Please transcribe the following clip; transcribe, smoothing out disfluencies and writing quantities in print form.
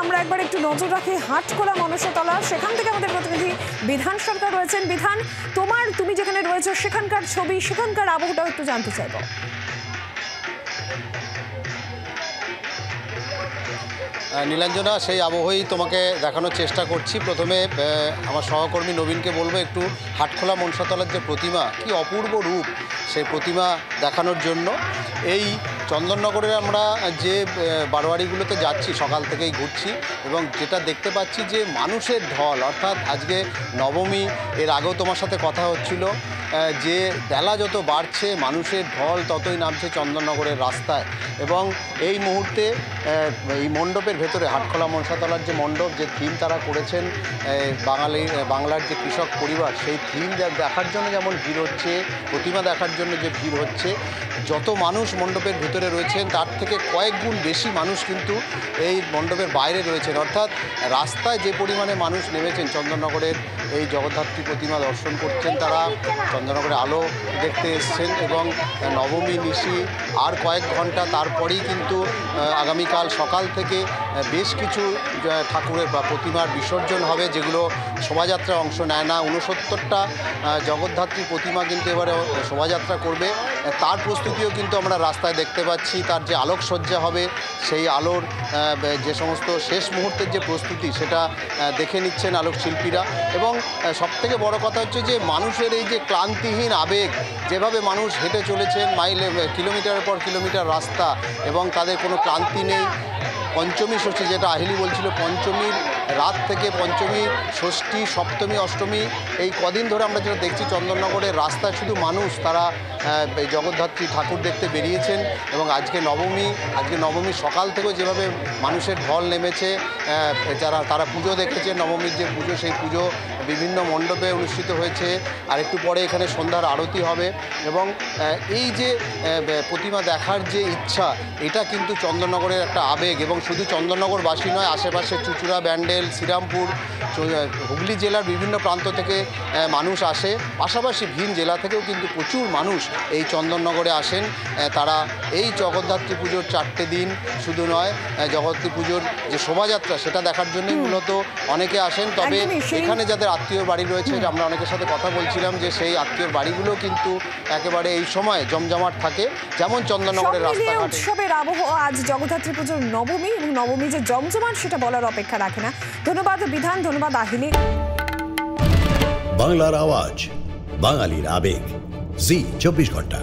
আমরা একবার একটু নজর রাখি হাটখোলা মনসাতলা, সেখান থেকে আমাদের প্রতিনিধি বিধান সরকার রয়েছেন। বিধান, তুমি যেখানে রয়েছে সেখানকার ছবি, সেখানকার আবহাওয়াটাও একটু জানতে চাইবো। নীলাঞ্জনা, সেই আবহাওয়াই তোমাকে দেখানোর চেষ্টা করছি। প্রথমে আমার সহকর্মী নবীনকে বলবো একটু হাটখোলা মনসাতলার যে প্রতিমা, কি অপূর্ব রূপ, সেই প্রতিমা দেখানোর জন্য। এই চন্দননগরে আমরা যে বারোয়ারিগুলোতে যাচ্ছি, সকাল থেকেই ঘুরছি এবং যেটা দেখতে পাচ্ছি যে মানুষের ঢল, অর্থাৎ আজকে নবমী, এর আগেও তোমার সাথে কথা হচ্ছিল যে বেলা যত বাড়ছে মানুষের ঢল ততই নামছে চন্দননগরের রাস্তায়। এবং এই মুহূর্তে এই মণ্ডপের ভেতরে, হাটখোলা মনসাতলার যে মণ্ডপ, যে থিম তারা করেছেন বাংলার যে কৃষক পরিবার, সেই থিম দেখার জন্য যেমন ভিড় হচ্ছে, প্রতিমা দেখার জন্য যে ভিড় হচ্ছে, যত মানুষ মণ্ডপের ভিতরে রয়েছেন তার থেকে কয়েক গুণ বেশি মানুষ কিন্তু এই মণ্ডপের বাইরে রয়েছেন। অর্থাৎ রাস্তায় যে পরিমাণে মানুষ নেমেছেন চন্দননগরের এই জগদ্ধাত্রী প্রতিমা দর্শন করছেন, তারা চন্দননগরে আলো দেখতে এসছেন। এবং নবমী নিশি আর কয়েক ঘন্টা তারপরেই কিন্তু আগামীকাল সকাল থেকে বেশ কিছু ঠাকুরের বা প্রতিমার বিসর্জন হবে, যেগুলো শোভাযাত্রায় অংশ নেয় না। 69টা জগদ্ধাত্রী প্রতিমা কিন্তু এবারে শোভাযাত্রা করবে, তার প্রস্তুতিও কিন্তু আমরা রাস্তায় দেখতে পাচ্ছি। তার যে আলোকসজ্জা হবে, সেই আলোর যে সমস্ত শেষ মুহূর্তের যে প্রস্তুতি, সেটা দেখে নিচ্ছেন আলোকশিল্পীরা। এবং সবথেকে বড় কথা হচ্ছে যে মানুষের এই যে ক্লান্তিহীন আবেগ, যেভাবে মানুষ হেঁটে চলেছেন কিলোমিটারের পর কিলোমিটার রাস্তা, এবং তাদের কোনো ক্লান্তি নেই। পঞ্চমী ষষ্ঠী, যেটা আহিলি বলছিল, পঞ্চমীর রাত থেকে পঞ্চমী, ষষ্ঠী, সপ্তমী, অষ্টমী, এই কদিন ধরে আমরা যেটা দেখছি চন্দননগরের রাস্তায় শুধু মানুষ, তারা এই জগদ্ধাত্রী ঠাকুর দেখতে বেরিয়েছেন। এবং আজকে নবমী সকাল থেকেও যেভাবে মানুষের ঢল নেমেছে, তারা পুজো দেখেছে, নবমীর যে পুজো, সেই পুজো বিভিন্ন মণ্ডপে অনুষ্ঠিত হয়েছে। আর একটু পরে এখানে সন্ধ্যার আরতি হবে। এবং এই যে প্রতিমা দেখার যে ইচ্ছা, এটা কিন্তু চন্দননগরের একটা আবেগ। এবং শুধু চন্দননগরবাসী নয়, আশেপাশে চুঁচুড়া, ব্যান্ডেল, শ্রীরামপুর, হুগলি জেলার বিভিন্ন প্রান্ত থেকে মানুষ আসে। পাশাপাশি ভিন জেলা থেকেও কিন্তু প্রচুর মানুষ এই চন্দননগরে আসেন। তারা এই জগদ্ধাত্রী পুজোর 4টে দিন শুধু নয়, জগদ্ধাত্রী পুজোর যে শোভাযাত্রা, সেটা দেখার জন্যই মূলত অনেকে আসেন। তবে এখানে যাদের আত্মীয় বাড়ি রয়েছে, আমরা অনেকের সাথে কথা বলছিলাম, যে সেই আত্মীয় বাড়িগুলো কিন্তু একেবারে এই সময় জমজমাট থাকে, যেমন চন্দননগরের রাস্তাঘাটে। উৎসবের আবহাওয়া, আজ জগদ্ধাত্রী পুজোর নবমী, এবং নবমী যে জমজমাট সেটা বলার অপেক্ষা রাখে না। ধন্যবাদ বিধান, ধন্যবাদ আহিলি। বাংলার আওয়াজ, বাঙালির আবেগ, জি 24 ঘন্টা।